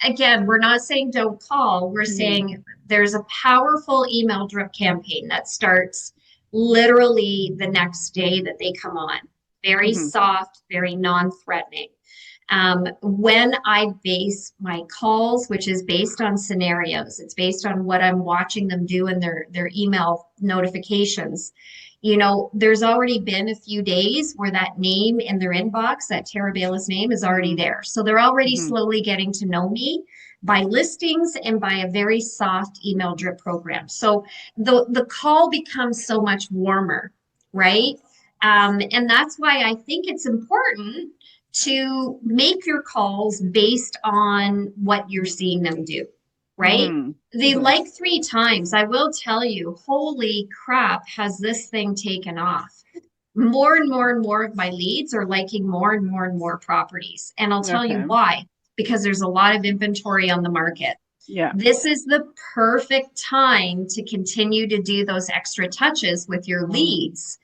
again, we're not saying don't call. We're Mm-hmm. saying there's a powerful email drip campaign that starts literally the next day that they come on. Very Mm-hmm. soft, very non-threatening. When I base my calls, which is based on scenarios, it's based on what I'm watching them do in their email notifications. There's already been a few days where that name in their inbox, that Tara Baylis name, is already Mm-hmm. there. So they're already Mm-hmm. slowly getting to know me by listings and by a very soft email drip program. So the call becomes so much warmer, right? And that's why I think it's important to make your calls based on what you're seeing them do, right? Mm-hmm. They Mm-hmm. like 3 times. I will tell you, holy crap, has this thing taken off? More and more and more of my leads are liking more and more and more properties. And I'll tell you Okay. why, because there's a lot of inventory on the market. Yeah. This is the perfect time to continue to do those extra touches with your leads,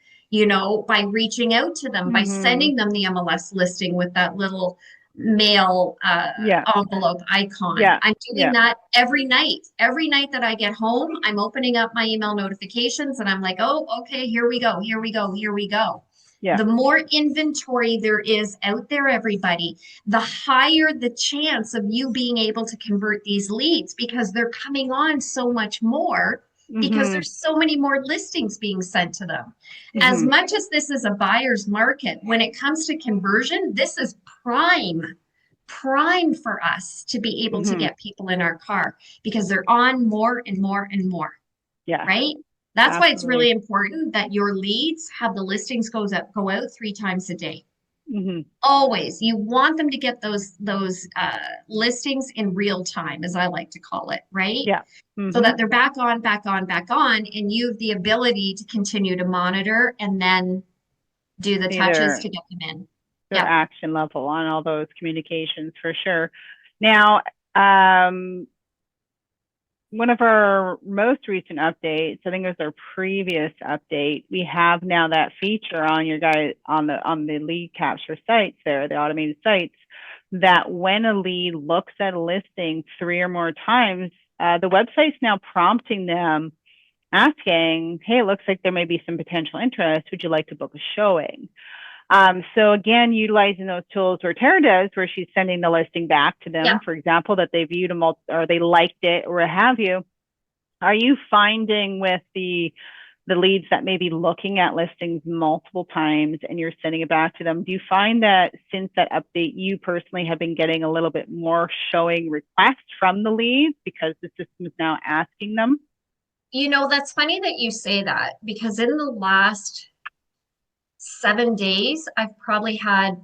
by reaching out to them, by Mm-hmm. sending them the MLS listing with that little mail Yeah. envelope icon. Yeah. I'm doing Yeah. that every night. Every night that I get home, I'm opening up my email notifications and I'm like, oh, okay, here we go, here we go, here we go. Yeah. The more inventory there is out there, everybody, the higher the chance of you being able to convert these leads because they're coming on so much more because Mm-hmm. there's so many more listings being sent to them. As Mm-hmm. much as this is a buyer's market, when it comes to conversion, this is prime for us to be able to Mm-hmm. get people in our car because they're on more and more and more, Yeah, right? That's why it's absolutely. really important that your leads have the listings go out 3 times a day. Mm-hmm. Always. You want them to get those listings in real time, as I like to call it, right? Yeah. So Mm-hmm. that they're back on, back on, back on, and you have the ability to continue to monitor and then do the See touches to get them in. their Yeah. action level on all those communications for sure. Now, um, one of our most recent updates, I think it was our previous update, we have now that feature on your guys on the lead capture sites there, the automated sites, that when a lead looks at a listing 3 or more times, the website's now prompting them, asking, hey, it looks like there may be some potential interest. Would you like to book a showing? So again, utilizing those tools where Tara does, where she's sending the listing back to them, Yeah. for example, that they viewed or they liked it or what have you. Are you finding with the leads that may be looking at listings multiple times and you're sending it back to them, do you find that since that update, you personally have been getting a little bit more showing requests from the leads because the system is now asking them? That's funny that you say that because in the last 7 days, I've probably had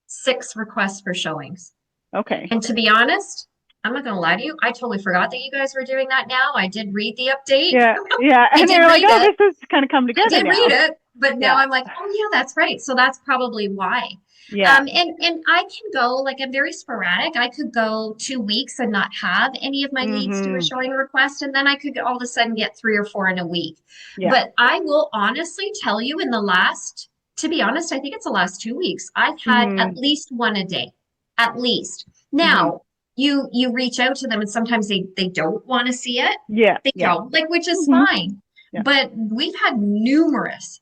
6 requests for showings. Okay. And to be honest, I'm not going to lie to you. I totally forgot that you guys were doing that now. I did read the update. Yeah. Yeah. I And did they're like, read oh, it. this is kind of come I together did read now. it, but now Yeah. I'm like, oh yeah, that's right. So that's probably why. Yeah. And I can go like I'm very sporadic. I could go 2 weeks and not have any of my leads do a Mm-hmm. showing request, and then I could all of a sudden get 3 or 4 in a week. Yeah. But I will honestly tell you, to be honest, I think it's the last 2 weeks, I've had Mm-hmm. at least one a day, at least. Mm-hmm. Now, you reach out to them, and sometimes they don't want to see it. Yeah. They Yeah. don't, like, which is Mm-hmm. fine. Yeah. But we've had numerous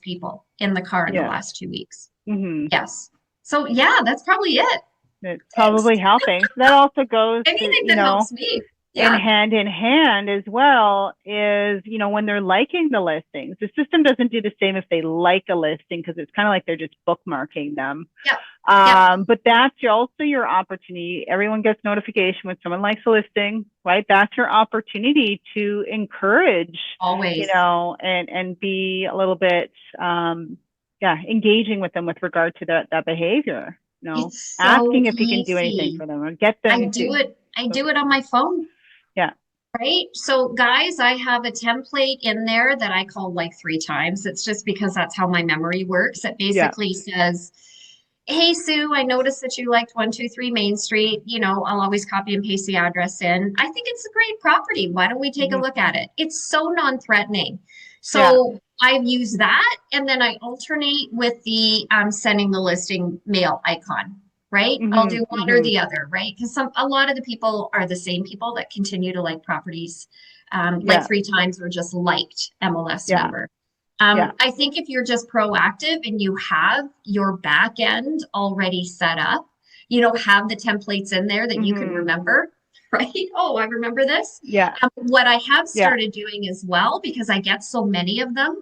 people in the car in the Yeah. last 2 weeks. Mm-hmm. Yes. So yeah, that's probably it. It's Thanks. probably helping. So that also goes to, Anything that helps me. in Yeah. hand as well is, when they're liking the listings, the system doesn't do the same if they like a listing because it's kind of like they're just bookmarking them. Yep. Yep. But that's also your opportunity. Everyone gets notification when someone likes a listing, right? That's your opportunity to encourage, Always. and be a little bit, engaging with them with regard to that behavior. It's so Asking if you can do anything easy. for them or get them to. I do it on my phone. Yeah. Right. So, guys, I have a template in there that I call like 3 times. It's just because that's how my memory works. It basically says, hey, Sue, I noticed that you liked 123 Main Street. I'll always copy and paste the address in. I think it's a great property. Why don't we take a look at it? It's so non-threatening. So I've used that, and then I alternate with the sending the listing mail icon, right? I'll do one or the other, right? Because a lot of the people are the same people that continue to like properties like 3 times or just liked MLS number. I think if you're just proactive and you have your back end already set up, have the templates in there that you can remember, right? Oh, I remember this. Yeah. What I have started doing as well, because I get so many of them,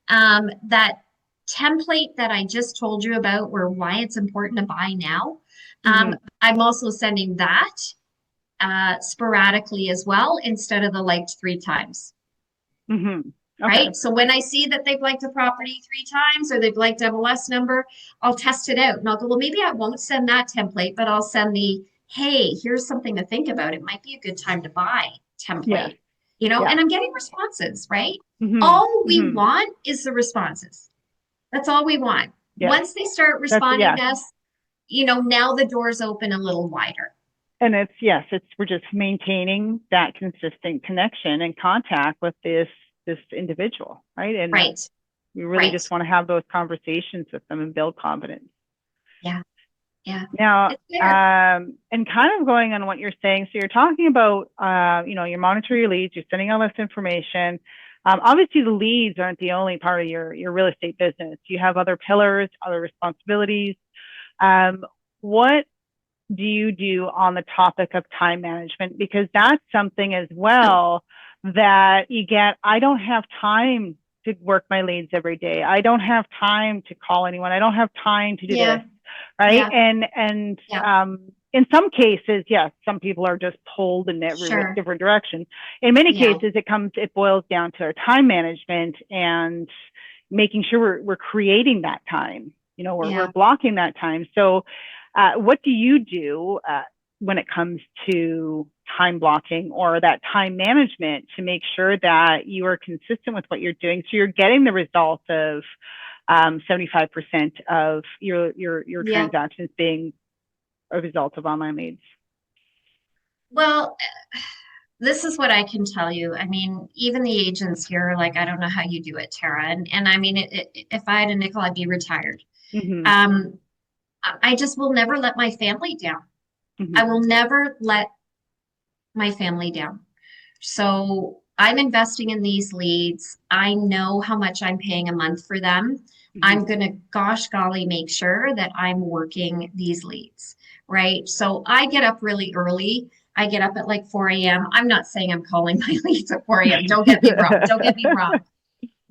that template that I just told you about, where why it's important to buy now. I'm also sending that sporadically as well, instead of the liked 3 times. Okay. Right. So when I see that they've liked a property 3 times or they've liked MLS number, I'll test it out and I'll go, well, maybe I won't send that template, but I'll send the, hey, here's something to think about. It might be a good time to buy template, and I'm getting responses, right? All we want is the responses. That's all we want. Once they start responding to us, now the doors open a little wider. And we're just maintaining that consistent connection and contact with this individual, right? And we really just want to have those conversations with them and build confidence. Yeah. Now, and kind of going on what you're saying, so you're talking about, you monitor your leads, you're sending all this information. Obviously, the leads aren't the only part of your real estate business. You have other pillars, other responsibilities. Um, what do you do on the topic of time management? Because that's something as well that you get. I don't have time to work my leads every day. I don't have time to call anyone. I don't have time to do this, Yeah, right? yeah, And yeah, in some cases, yes, some people are just pulled in every sure. different direction. In many Yeah, cases, it boils down to our time management and making sure we're creating that time. We're yeah. blocking that time. So, what do you do when it comes to time blocking or that time management to make sure that you are consistent with what you're doing so you're getting the results of 75% of your Yeah. transactions being a result of online leads? Well, this is what I can tell you. I mean, even the agents here are like, I don't know how you do it, Tara. And I mean, if I had a nickel, I'd be retired. Mm-hmm. Um, I just will never let my family down. Mm-hmm. I will never let my family down. So I'm investing in these leads. I know how much I'm paying a month for them. Mm-hmm. I'm going to, gosh golly, make sure that I'm working these leads, right? So I get up really early. I get up at like 4 a.m. I'm not saying I'm calling my leads at 4 a.m. Don't get me wrong. Don't get me wrong.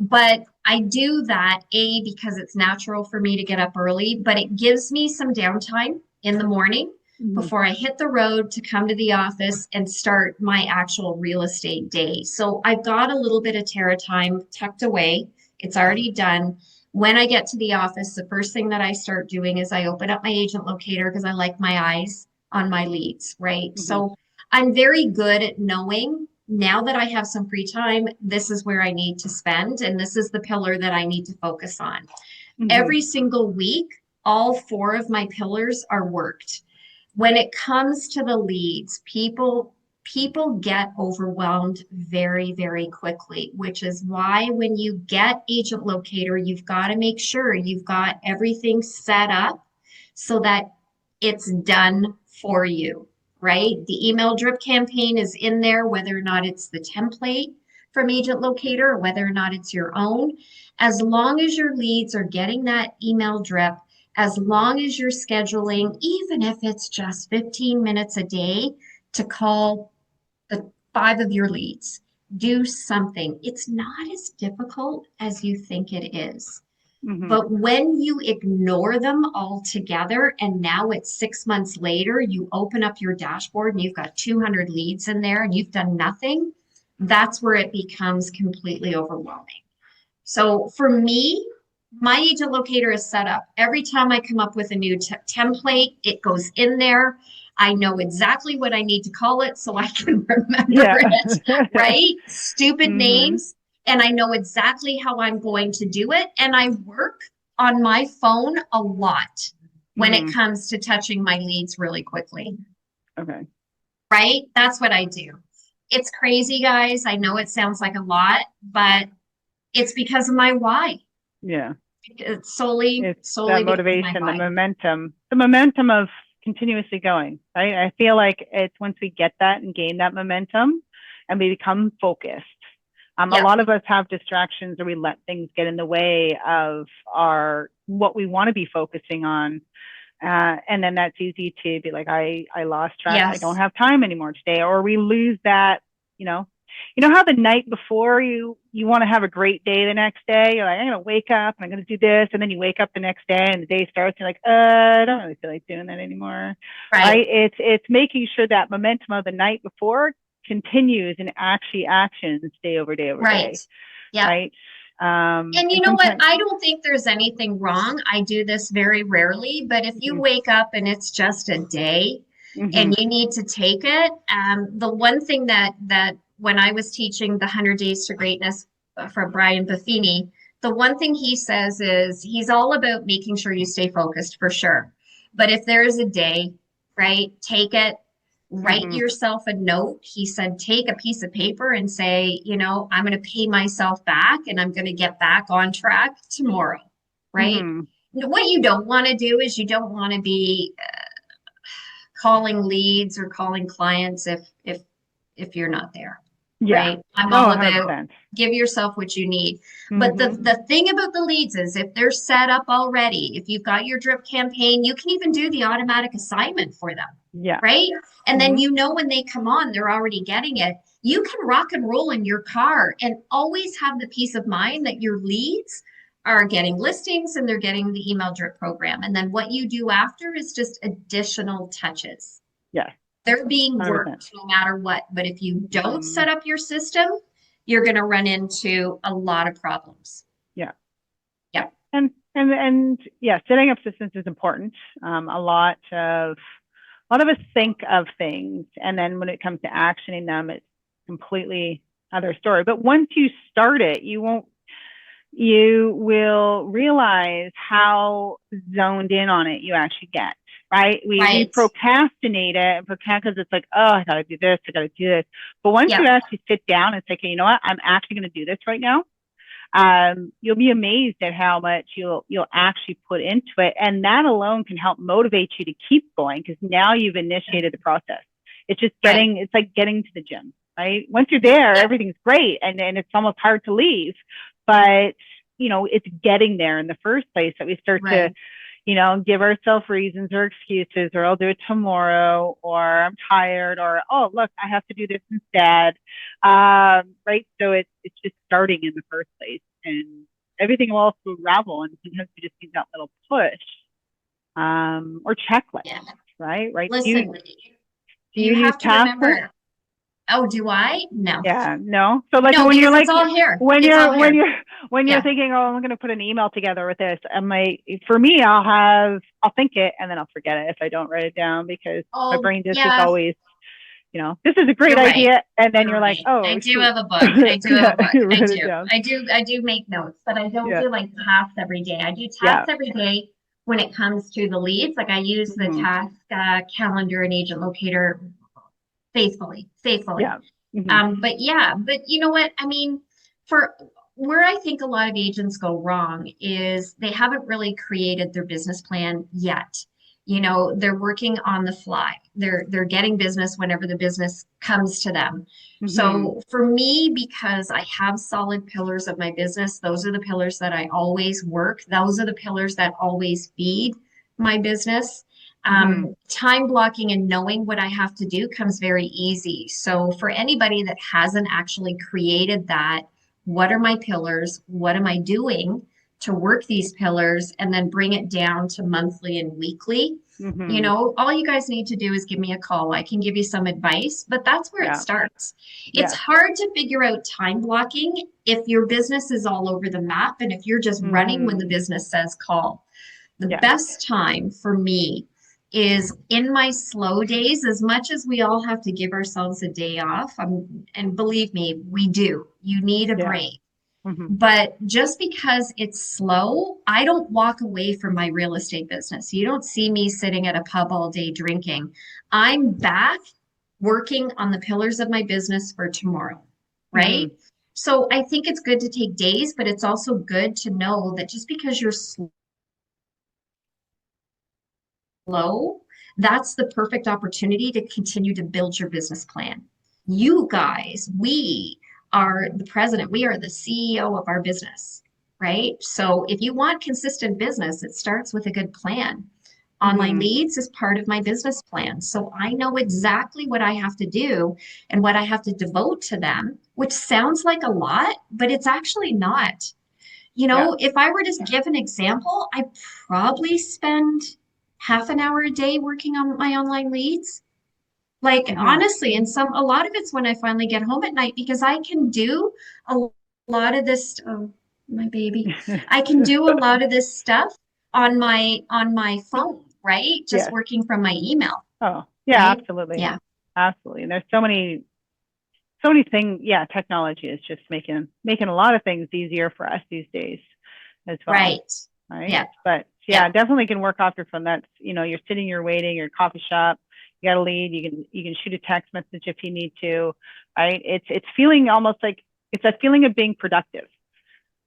But I do that, A, because it's natural for me to get up early, but it gives me some downtime in the morning Mm-hmm. before I hit the road to come to the office and start my actual real estate day. So I've got a little bit of Terra time tucked away. It's already done. When I get to the office, the first thing that I start doing is I open up my agent locator because I like my eyes on my leads, right? Mm-hmm. So I'm very good at knowing now that I have some free time, this is where I need to spend, and this is the pillar that I need to focus on. Mm-hmm. Every single week, all four of my pillars are worked. When it comes to the leads, people get overwhelmed very, very quickly, which is why when you get agent locator, you've got to make sure you've got everything set up so that it's done for you, right? The email drip campaign is in there, whether or not it's the template from agent locator or whether or not it's your own. As long as your leads are getting that email drip, as long as you're scheduling, even if it's just 15 minutes a day to call the five of your leads, do something. It's not as difficult as you think it is. Mm-hmm. But when you ignore them altogether, and now it's 6 months later, you open up your dashboard and you've got 200 leads in there and you've done nothing, that's where it becomes completely overwhelming. So for me, my agent locator is set up. Every time I come up with a new template, it goes in there. I know exactly what I need to call it so I can remember Yeah. it, right? Stupid Mm-hmm. names. And I know exactly how I'm going to do it. And I work on my phone a lot when it Mm-hmm. comes to touching my leads really quickly, Okay. right? That's what I do. It's crazy, guys. I know it sounds like a lot, but it's because of my why. Yeah. It's solely It's that solely because of my motivation, why. the momentum of continuously going, right? I feel like it's once we get that and gain that momentum and we become focused. A Yep. lot of us have distractions or we let things get in the way of what we want to be focusing on. And then that's easy to be like, I lost track. I don't Yes. have time anymore today. Or we lose that, you know, how the night before you want to have a great day the next day. You're like, I'm gonna wake up and I'm gonna do this, and then you wake up the next day and the day starts. You're like, I don't really feel like doing that anymore, Right. right? It's making sure that momentum of the night before continues and actually actions day over Right. day, Yep. right? And you And know what? sometimes, I don't think there's anything wrong. I do this very rarely, but if you mm-hmm. wake up and it's just a day Mm-hmm. and you need to take it, the one thing that when I was teaching the 100 Days to Greatness for Brian Buffini, the one thing he says is he's all about making sure you stay focused for sure. But if there is a day, right, take it, write Mm-hmm. yourself a note. He said, take a piece of paper and say, I'm going to pay myself back and I'm going to get back on track tomorrow, right? Mm-hmm. What you don't want to do is you don't want to be calling leads or calling clients if you're not there. Yeah. right? I'm Oh, all about 100%. give yourself what you need. But the Mm-hmm. the thing about the leads is if they're set up already, if you've got your drip campaign, you can even do the automatic assignment for them, Yeah. right? And then Mm-hmm. you know when they come on, they're already getting it. You can rock and roll in your car and always have the peace of mind that your leads are getting listings and they're getting the email drip program. And then what you do after is just additional touches. Yeah. They're being 100%. worked no matter what. But if you don't Mm-hmm. set up your system, you're going to run into a lot of problems. Yeah. Yeah. And yeah, setting up systems is important. A lot of us think of things, and then when it comes to actioning them, it's completely other story. But once you start it, you will realize how zoned in on it you actually get. Right? We Right. procrastinate it and procrastinate because it's like, oh, I gotta do this, I gotta do this. But once you Yeah. actually sit down and say, okay, you know what, I'm actually gonna do this right now. You'll be amazed at how much you'll actually put into it, and that alone can help motivate you to keep going because now you've initiated the process. It's just Right. it's like getting to the gym, right? Once you're there, Yeah. everything's great, and it's almost hard to leave, but it's getting there in the first place that we start to Right. give ourselves reasons or excuses, or I'll do it tomorrow, or I'm tired, or oh look, I have to do this instead. Right? So it's just starting in the first place, and everything will also unravel, and sometimes we just need that little push, or checklist, Yeah. right? Right? Listen, Do you you use have to task? remember. Oh, do I? No. Yeah, no. So like No, when you're because it's like all here. when It's all you're when here. you're when you're Yeah. thinking, oh, I'm going to put an email together with this, for me, I'll think it and then I'll forget it if I don't write it down because my Oh, brain just is yeah. always, this is a great You're right. idea, and then You're you're like, right. I oh do shoot, have a book. I do have yeah, a book. you I write it do. down. I do make notes, but I don't Yeah, do like tasks every day. I do yeah, tasks every day when it comes to the leads. Like I use the hmm task calendar and agent locator faithfully, faithfully. yeah, hmm But yeah, but you know what? I mean, for where I think a lot of agents go wrong is they haven't really created their business plan yet. They're working on the fly. They're getting business whenever the business comes to them. hmm So for me, because I have solid pillars of my business, those are the pillars that I always work. Those are the pillars that always feed my business. hmm Time blocking and knowing what I have to do comes very easy. So for anybody that hasn't actually created that, what are my pillars? What am I doing to work these pillars and then bring it down to monthly and weekly? hmm All you guys need to do is give me a call. I can give you some advice, but that's where it yeah, starts. It's yeah, hard to figure out time blocking if your business is all over the map and if you're just running when the hmm business says call. The yeah, best time for me is in my slow days, as much as we all have to give ourselves a day off. And believe me, we do. You need a yeah, break. hmm But just because it's slow, I don't walk away from my real estate business. You don't see me sitting at a pub all day drinking. I'm back working on the pillars of my business for tomorrow, hmm right? So I think it's good to take days, but it's also good to know that just because you're slow, that's the perfect opportunity to continue to build your business plan. You guys, we are the president, we are the CEO of our business, right? So if you want consistent business, it starts with a good plan. Online hmm leads is part of my business plan. So I know exactly what I have to do and what I have to devote to them, which sounds like a lot, but it's actually not. yeah, If I were to give an example, I probably spend half an hour a day working on my online leads. Like hmm honestly, and a lot of it's when I finally get home at night because I can do a lot of this, oh, my baby. I can do a lot of this stuff on my phone, right? Just yes. working from my email, Oh, yeah, right? absolutely. Yeah, Absolutely. And there's so many things. Yeah, technology is just making a lot of things easier for us these days as well. right. Right. Yeah, But yeah, yeah, definitely can work off your phone. That's, you're sitting, you're waiting, you're coffee shop, you got a lead, you can shoot a text message if you need to. Right. It's feeling almost like it's a feeling of being productive.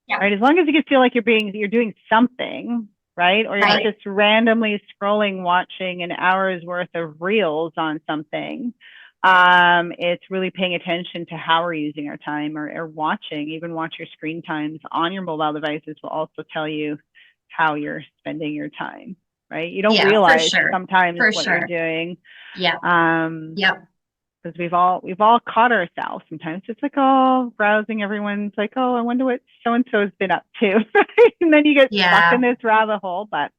yeah, Right. As long as you can feel like you're doing something, right? Or you're not right. just randomly scrolling, watching an hour's worth of reels on something. It's really paying attention to how we're using our time, or watching, even watch your screen times on your mobile devices will also tell you how you're spending your time, right? You don't Yeah, for realize sure. sometimes For what you're sure. doing. Yeah. Yep. Because we've all caught ourselves sometimes. It's like, oh, browsing, everyone's like, oh, I wonder what so and so's been up to. And then you get stuck in Yeah. this rabbit hole. But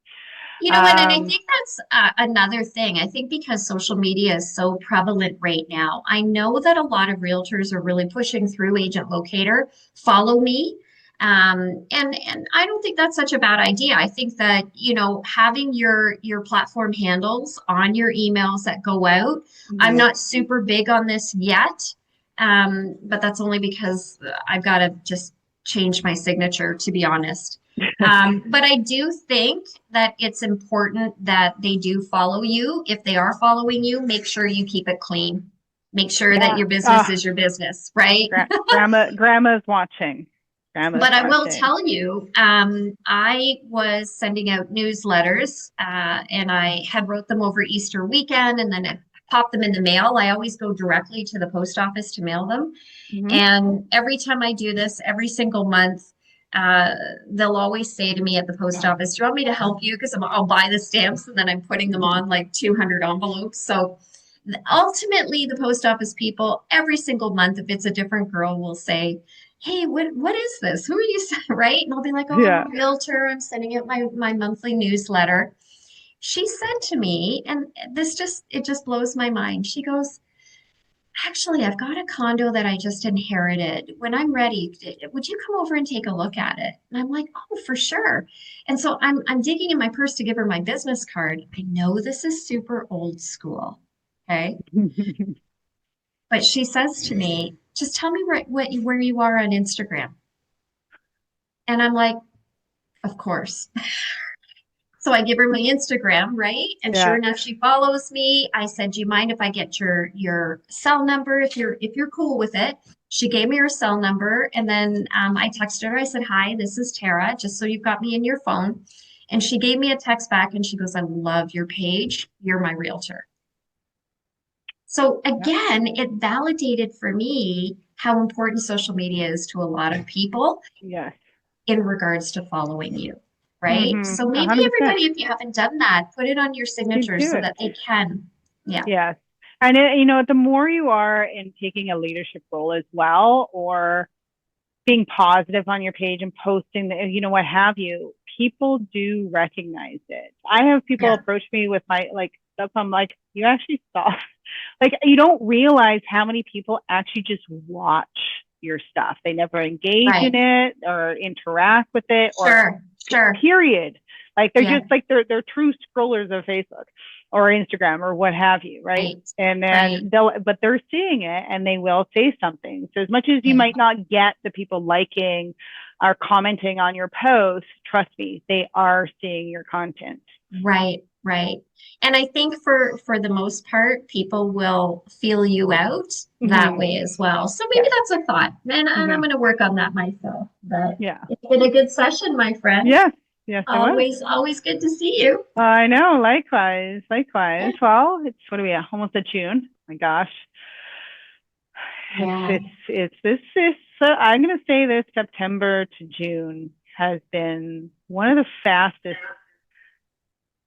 You know what? And I um think that's another thing. I think because social media is so prevalent right now, I know that a lot of realtors are really pushing through Agent Locator, follow me. And I don't think that's such a bad idea. I think that, you know, having your platform handles on your emails that go out, I'm mhm. not super big on this yet. But that's only because I've got to just change my signature, to be honest. But I do think that it's important that they do follow you. If they are following you, make sure you keep it clean. Make sure that Yeah. your business is your business, right? Grandma's watching. Grandma's But I will watching. tell you, I was sending out newsletters, and I had wrote them over Easter weekend, and then I popped them in the mail. I always go directly to the post office to mail them. Hmm. And every time I do this, every single month, uh, they'll always say to me at the post office, "Do you want me to help you? Because I'll buy the stamps and then I'm putting them on like 200 envelopes." So ultimately, the post office people, every single month, if it's a different girl, will say, "Hey, what is this? Who are you?" Right? And I'll be like, "Oh, I'm Yeah. a realtor. I'm sending out my monthly newsletter." She said to me, and it just blows my mind. She goes, "Actually, I've got a condo that I just inherited. When I'm ready, would you come over and take a look at it?" And I'm like, "Oh, for sure." And so I'm digging in my purse to give her my business card. I know this is super old school, okay? But she says to me, "Just tell me where you are on Instagram." And I'm like, "Of course." So I give her my Instagram, right? And sure Yeah. enough, she follows me. I said, "Do you mind if I get your cell number if you're cool with it?" She gave me her cell number, and then I texted her. I said, "Hi, this is Tara, just so you've got me in your phone." And she gave me a text back, and she goes, "I love your page. You're my realtor." So Yeah. again, it validated for me how important social media is to a lot of people Yes. in regards to following you, right? Hmm. So maybe 100%. everybody, if you haven't done that, put it on your You signatures do so it. that they can. Yeah, Yes. And you know, the more you are in taking a leadership role as well, or being positive on your page and posting, you know, what have you, people do recognize it. I have people yeah, approach me with my like stuff. I'm like, you actually saw, like, you don't realize how many people actually just watch your stuff. They never engage in right. it or interact with it, or Sure, sure. period. Like they're Yeah, just like they're true scrollers of Facebook or Instagram or what have you, right? right, And right. then but they're seeing it and they will say something. So as much as you Yeah, might not get the people liking or commenting on your posts, trust me, they are seeing your content. right, right. And I think for the most part, people will feel you out that Mm-hmm. way as well. So maybe Yeah. that's a thought. And I'm Mm-hmm. going to work on that myself. But Yeah. it's been a good session, my friend. Yes. Yes, it was. Always good to see you. I know. Likewise. Likewise. Well, it's what are we at? Almost at June. My gosh. Yeah. It's this I'm going to say this September to June has been one of the fastest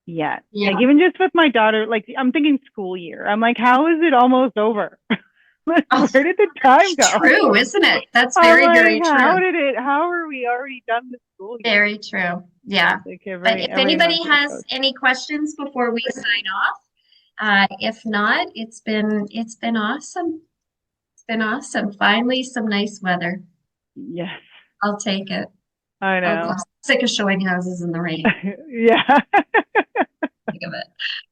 yet. Like Yeah. even just with my daughter, like I'm thinking school year. I'm like, how is it almost over? Oh, Where did the time go? true, isn't it? That's I'm very, like, very true. how are we already done the school year? Very true. Yeah. Like But if every anybody month it has goes. any questions before we sign off, if not, it's been awesome. It's been awesome. Finally, some nice weather. Yes, I'll take it. I I'm know. sick of showing houses in the rain. Yeah. Think of it.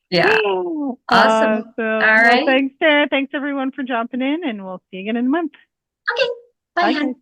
Yeah. Awesome. All Awesome. Well, right. thanks, Sarah. Thanks everyone for jumping in, and we'll see you again in a month. Okay. Bye, Bye, hun. guys.